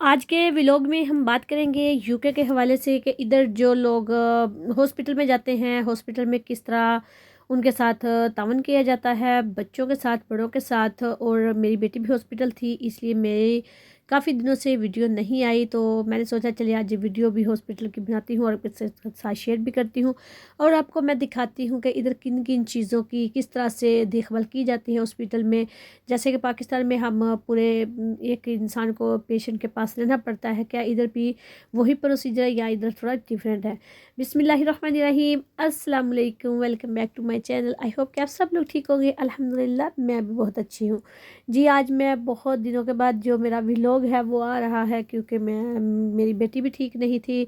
आज के व्लॉग में हम बात करेंगे यूके के हवाले से कि इधर जो लोग हॉस्पिटल में जाते हैं, हॉस्पिटल में किस तरह उनके साथ तावन किया जाता है, बच्चों के साथ, बड़ों के साथ। और मेरी बेटी भी हॉस्पिटल थी, इसलिए मेरी काफ़ी दिनों से वीडियो नहीं आई, तो मैंने सोचा चलिए आज वीडियो भी हॉस्पिटल की बनाती हूँ और आपके साथ शेयर भी करती हूँ। और आपको मैं दिखाती हूँ कि इधर किन किन चीज़ों की किस तरह से देखभाल की जाती है हॉस्पिटल में। जैसे कि पाकिस्तान में हम पूरे एक इंसान को पेशेंट के पास रहना पड़ता है, क्या इधर भी वही प्रोसीजर है या इधर थोड़ा डिफरेंट है। बिस्मिल्लाहिर्रहमानिर्रहीम, अस्सलाम वालेकुम, welcome back to my channel. I hope कि आप सब लोग ठीक होंगे। अल्हम्दुलिल्लाह मैं भी बहुत अच्छी हूँ जी। आज मैं बहुत दिनों के बाद जो मेरा व्लॉग है वो आ रहा है, क्योंकि मेरी बेटी भी ठीक नहीं थी,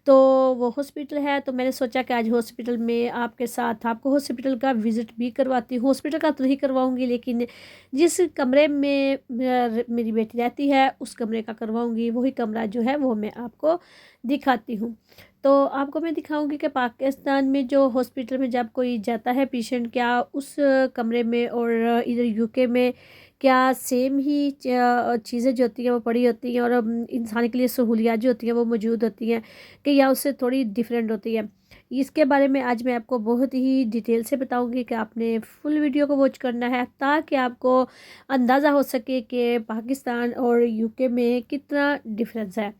तो वो हॉस्पिटल है। तो मैंने सोचा कि आज हॉस्पिटल में आपके साथ आपको हॉस्पिटल का विज़िट भी करवाती हूँ। हॉस्पिटल का तो नहीं करवाऊँगी, लेकिन जिस कमरे में मेरी बेटी रहती है उस कमरे का करवाऊँगी। वही कमरा जो है वो मैं आपको दिखाती हूँ। तो आपको मैं दिखाऊंगी कि पाकिस्तान में जो हॉस्पिटल में जब कोई जाता है पेशेंट, क्या उस कमरे में और इधर यूके में क्या सेम ही चीज़ें जो होती हैं वो पड़ी होती हैं, और इंसान के लिए सहूलियात जो होती हैं वो मौजूद होती हैं, कि या उससे थोड़ी डिफरेंट होती है। इसके बारे में आज मैं आपको बहुत ही डिटेल से बताऊंगी कि आपने फुल वीडियो को वॉच करना है, ताकि आपको अंदाज़ा हो सके कि पाकिस्तान और यूके में कितना डिफरेंस है।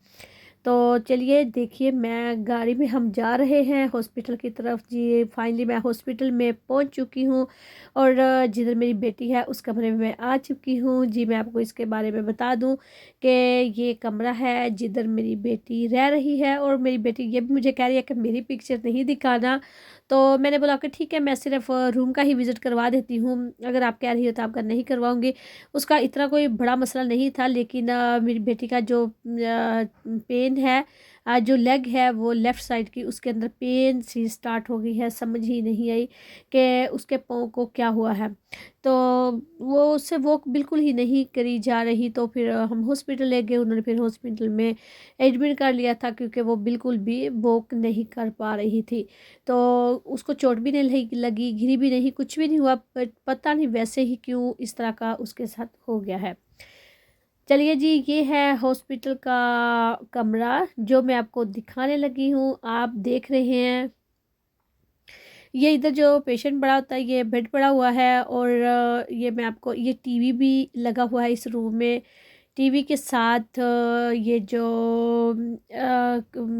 तो चलिए देखिए, मैं गाड़ी में हम जा रहे हैं हॉस्पिटल की तरफ जी। फाइनली मैं हॉस्पिटल में पहुंच चुकी हूं, और जिधर मेरी बेटी है उस कमरे में मैं आ चुकी हूं जी। मैं आपको इसके बारे में बता दूं कि ये कमरा है जिधर मेरी बेटी रह रही है, और मेरी बेटी ये भी मुझे कह रही है कि मेरी पिक्चर नहीं दिखाना। तो मैंने बोला कि ठीक है, मैं सिर्फ रूम का ही विज़िट करवा देती हूँ, अगर आप कह रही हो तो आपका नहीं करवाऊँगी। उसका इतना कोई बड़ा मसला नहीं था, लेकिन मेरी बेटी का जो पेन है, जो लेग है वो लेफ़्ट साइड की, उसके अंदर पेन सी स्टार्ट हो गई है। समझ ही नहीं आई कि उसके पाँव को क्या हुआ है। तो वो उससे वॉक बिल्कुल ही नहीं करी जा रही। तो फिर हम हॉस्पिटल ले गए, उन्होंने फिर हॉस्पिटल में एडमिट कर लिया था, क्योंकि वो बिल्कुल भी वॉक नहीं कर पा रही थी। तो उसको चोट भी नहीं लगी, गिरी भी नहीं, कुछ भी नहीं हुआ, बट पता नहीं वैसे ही क्यों इस तरह का उसके साथ हो गया है। चलिए जी, ये है हॉस्पिटल का कमरा जो मैं आपको दिखाने लगी हूँ। आप देख रहे हैं, ये इधर जो पेशेंट पड़ा होता है ये बेड पड़ा हुआ है, और ये मैं आपको, ये टीवी भी लगा हुआ है इस रूम में। टीवी के साथ ये जो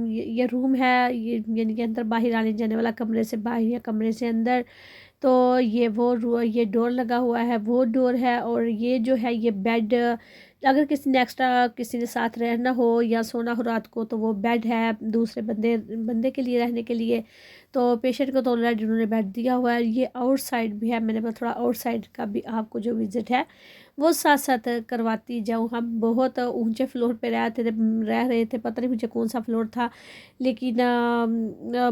ये रूम है, ये यानी कि अंदर बाहर आने जाने वाला, कमरे से बाहर या कमरे से अंदर। तो ये डोर लगा हुआ है, वो डोर है। और ये जो है ये बेड, अगर किसी ने एक्स्ट्रा किसी ने साथ रहना हो या सोना हो रात को, तो वो बेड है दूसरे बंदे बंदे के लिए रहने के लिए। तो पेशेंट को तो ऑलरेडी उन्होंने बेड दिया हुआ है। ये आउटसाइड भी है, मैंने थोड़ा आउटसाइड का भी आपको जो विजिट है वो साथ साथ करवाती जाऊँ। हम बहुत ऊंचे फ्लोर पे रह रहे थे, पता नहीं मुझे कौन सा फ्लोर था, लेकिन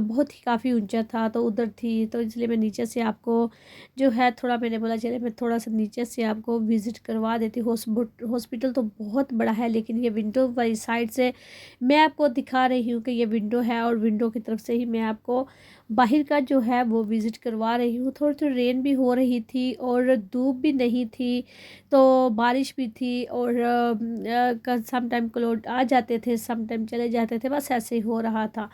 बहुत ही काफ़ी ऊंचा था, तो उधर थी, तो इसलिए मैं नीचे से आपको जो है थोड़ा, मैंने बोला चले मैं थोड़ा सा नीचे से आपको विज़िट करवा देती हूँ। हॉस्पिटल तो बहुत बड़ा है, लेकिन ये विंडो वाली साइड से मैं आपको दिखा रही हूँ कि ये विंडो है, और विंडो की तरफ से ही मैं आपको बाहर का जो है वो विज़िट करवा रही हूँ। थोड़ी थोड़ी रेन भी हो रही थी और धूप भी नहीं थी, तो बारिश भी थी, और सम टाइम क्लाउड आ जाते थे, सम टाइम चले जाते थे, बस ऐसे ही हो रहा था।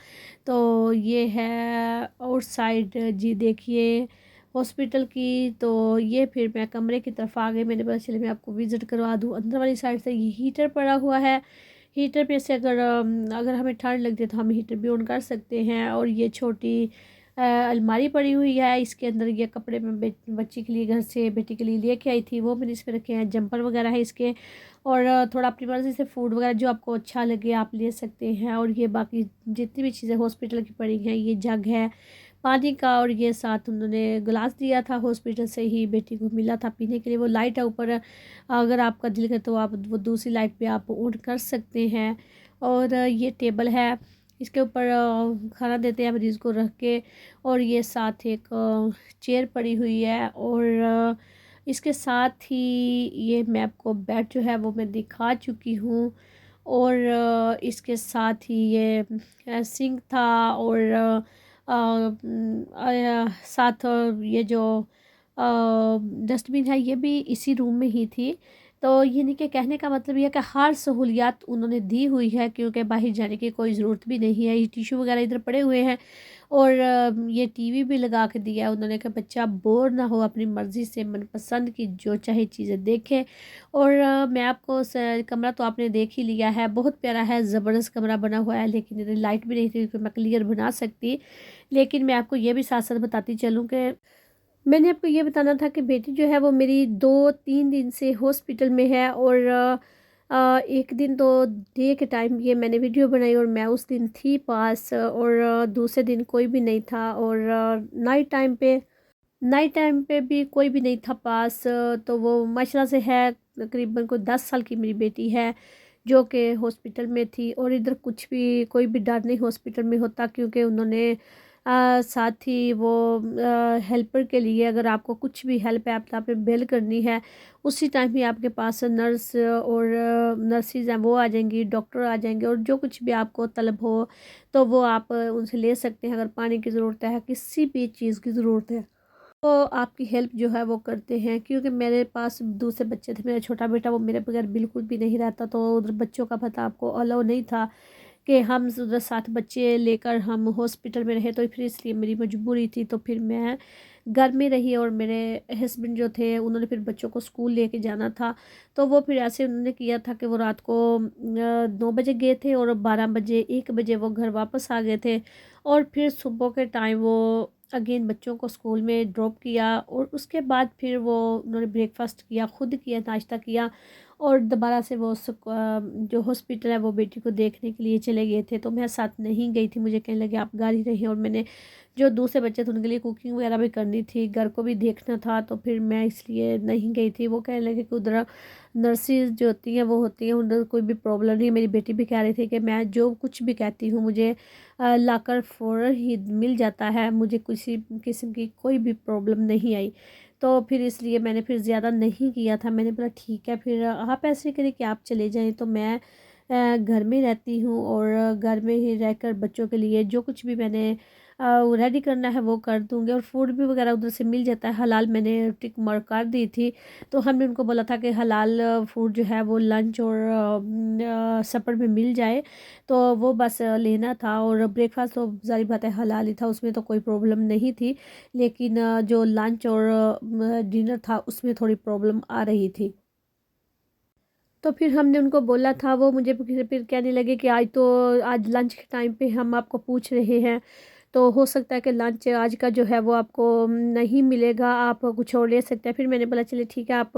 तो ये है आउटसाइड जी, देखिए हॉस्पिटल की। तो ये फिर मैं कमरे की तरफ आ गई, मैंने बोला चलिए मैं आपको विज़िट करवा दूँ। अंदर वाली साइड से ये हीटर पड़ा हुआ है, हीटर पे से अगर हमें ठंड लगती है तो हम हीटर भी ऑन कर सकते हैं। और ये छोटी अलमारी पड़ी हुई है, इसके अंदर ये कपड़े मैं बच्ची के लिए घर से बेटी के लिए लेके आई थी, वो मैंने इस पे रखे हैं। जंपर वगैरह है इसके, और थोड़ा अपनी मर्ज़ी से फूड वगैरह जो आपको अच्छा लगे आप ले सकते हैं। और ये बाकी जितनी भी चीज़ें हॉस्पिटल की पड़ी हैं, ये जग है पानी का, और ये साथ उन्होंने गिलास दिया था हॉस्पिटल से ही, बेटी को मिला था पीने के लिए। वो लाइट है ऊपर, अगर आपका दिल करे तो आप वो दूसरी लाइट पे आप ऑन कर सकते हैं। और ये टेबल है, इसके ऊपर खाना देते हैं मरीज़ को रख के। और ये साथ एक चेयर पड़ी हुई है, और इसके साथ ही ये मैं आपको बेड जो है वो मैं दिखा चुकी हूँ। और इसके साथ ही ये सिंक था, और साथ ये जो डस्टबिन है ये भी इसी रूम में ही थी। तो यानी कि कहने का मतलब ये है कि हर सहूलियत उन्होंने दी हुई है, क्योंकि बाहर जाने की कोई ज़रूरत भी नहीं है। ये टिश्यू वगैरह इधर पड़े हुए हैं और ये टीवी भी लगा के दिया है उन्होंने कि बच्चा बोर ना हो, अपनी मर्ज़ी से मनपसंद की जो चाहे चीज़ें देखे। और मैं आपको कमरा तो आपने देख ही लिया है, बहुत प्यारा है, ज़बरदस्त कमरा बना हुआ है। लेकिन इधर लाइट भी नहीं थी तो मैं क्लियर बना सकती। लेकिन मैं आपको ये भी साथ साथ बताती चलूँ कि मैंने आपको ये बताना था कि बेटी जो है वो मेरी 2-3 दिन से हॉस्पिटल में है। और एक दिन तो डे के टाइम ये मैंने वीडियो बनाई और मैं उस दिन थी पास, और दूसरे दिन कोई भी नहीं था। और नाइट टाइम पे भी कोई भी नहीं था पास। तो वो माशाल्लाह से है, तकरीबन कोई 10 साल की मेरी बेटी है जो कि हॉस्पिटल में थी। और इधर कुछ भी कोई भी डर नहीं हॉस्पिटल में होता, क्योंकि उन्होंने साथ ही वो हेल्पर के लिए अगर आपको कुछ भी हेल्प है आप पे बिल करनी है, उसी टाइम ही आपके पास नर्स और नर्सिस हैं वो आ जाएंगी, डॉक्टर आ जाएंगे, और जो कुछ भी आपको तलब हो तो वो आप उनसे ले सकते हैं। अगर पानी की ज़रूरत है, किसी भी चीज़ की ज़रूरत है, तो आपकी हेल्प जो है वो करते हैं। क्योंकि मेरे पास दूसरे बच्चे थे, मेरा छोटा बेटा वो मेरे बगैर बिल्कुल भी नहीं रहता, तो उधर बच्चों का पता आपको अलाउ नहीं था कि हम उधर 7 बच्चे लेकर हम हॉस्पिटल में रहे। तो फिर इसलिए मेरी मजबूरी थी, तो फिर मैं घर में रही। और मेरे हस्बैंड जो थे उन्होंने फिर बच्चों को स्कूल लेके जाना था, तो वो फिर ऐसे उन्होंने किया था कि वो रात को 9 बजे गए थे और 12 बजे 1 बजे वो घर वापस आ गए थे। और फिर सुबह के टाइम वो अगेन बच्चों को स्कूल में ड्रॉप किया, और उसके बाद फिर वो उन्होंने ब्रेकफास्ट किया, खुद किया, नाश्ता किया, और दोबारा से वो जो हॉस्पिटल है वो बेटी को देखने के लिए चले गए थे। तो मैं साथ नहीं गई थी, मुझे कहने लगे आप घर ही रहिए। और मैंने जो दूसरे बच्चे थे उनके लिए कुकिंग वगैरह भी करनी थी, घर को भी देखना था, तो फिर मैं इसलिए नहीं गई थी। वो कहने लगे कि उधर नर्सिस जो होती हैं वो होती हैं, उधर कोई भी प्रॉब्लम नहीं। मेरी बेटी भी कह रही थी कि मैं जो कुछ भी कहती हूँ मुझे लाकर फ़ौरन ही मिल जाता है, मुझे किसी किस्म की कोई भी प्रॉब्लम नहीं आई। तो फिर इसलिए मैंने फिर ज़्यादा नहीं किया था। मैंने बोला ठीक है, फिर आप ऐसे करें कि आप चले जाएँ, तो मैं घर में रहती हूँ और घर में ही रहकर बच्चों के लिए जो कुछ भी मैंने रेडी करना है वो कर दूँगी। और फूड भी वगैरह उधर से मिल जाता है, हलाल मैंने टिक मार्क कर दी थी। तो हमने उनको बोला था कि हलाल फूड जो है वो लंच और सफ़र में मिल जाए, तो वो बस लेना था। और ब्रेकफास्ट तो ज़ाहिर बात है हलाल ही था, उसमें तो कोई प्रॉब्लम नहीं थी। लेकिन जो लंच और डिनर था उसमें थोड़ी प्रॉब्लम आ रही थी। तो फिर हमने उनको बोला था, वो मुझे फिर कहने लगे कि आज लंच के टाइम पे हम आपको पूछ रहे हैं, तो हो सकता है कि लंच आज का जो है वो आपको नहीं मिलेगा, आप कुछ और ले सकते हैं। फिर मैंने बोला चलिए ठीक है, आप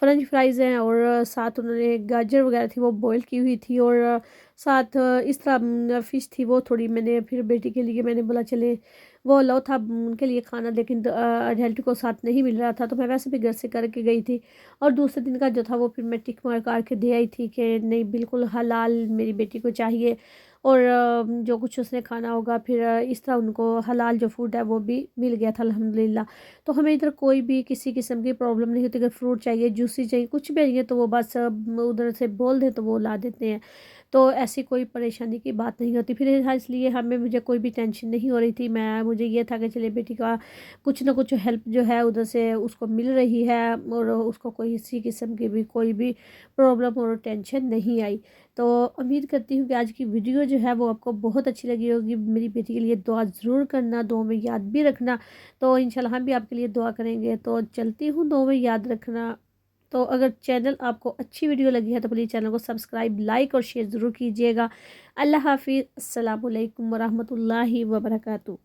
फ्रेंच फ्राइज़ हैं, और साथ उन्होंने गाजर वगैरह थी वो बॉईल की हुई थी, और साथ इस तरह फ़िश थी वो थोड़ी। मैंने फिर बेटी के लिए मैंने बोला चले वो अलाउ था उनके लिए खाना, लेकिन अडल्ट को साथ नहीं मिल रहा था, तो मैं वैसे भी घर से करके गई थी। और दूसरे दिन का जो था वो फिर मैं टिक मार के दे आई थी कि नहीं बिल्कुल हलाल मेरी बेटी को चाहिए। और जो कुछ उसने खाना होगा फिर इस तरह उनको हलाल जो फूड है वो भी मिल गया था अल्हम्दुलिल्लाह। तो हमें इधर कोई भी किसी किस्म की प्रॉब्लम नहीं होती। अगर फ्रूट चाहिए, जूसी चाहिए, कुछ भी चाहिए, तो वो बस उधर से बोल दें तो वो ला देते हैं। तो ऐसी कोई परेशानी की बात नहीं होती। फिर इसलिए हमें मुझे कोई भी टेंशन नहीं हो रही थी। मुझे ये था कि चलिए बेटी का कुछ ना कुछ हेल्प जो है उधर से उसको मिल रही है, और उसको कोई किसी किस्म की भी कोई भी प्रॉब्लम और टेंशन नहीं आई। तो उम्मीद करती हूँ कि आज की वीडियो जो है वो आपको बहुत अच्छी लगी होगी। मेरी बेटी के लिए दुआ ज़रूर करना, दुआ में याद भी रखना। तो इंशाल्लाह हम भी आपके लिए दुआ करेंगे। तो चलती हूँ, दुआ में याद रखना। तो अगर चैनल आपको अच्छी वीडियो लगी है तो प्लीज़ चैनल को सब्सक्राइब, लाइक और शेयर ज़रूर कीजिएगा। अल्लाह हाफ़िज़। अस्सलामु अलैकुम वरहमतुल्लाहि वबरकातुहू।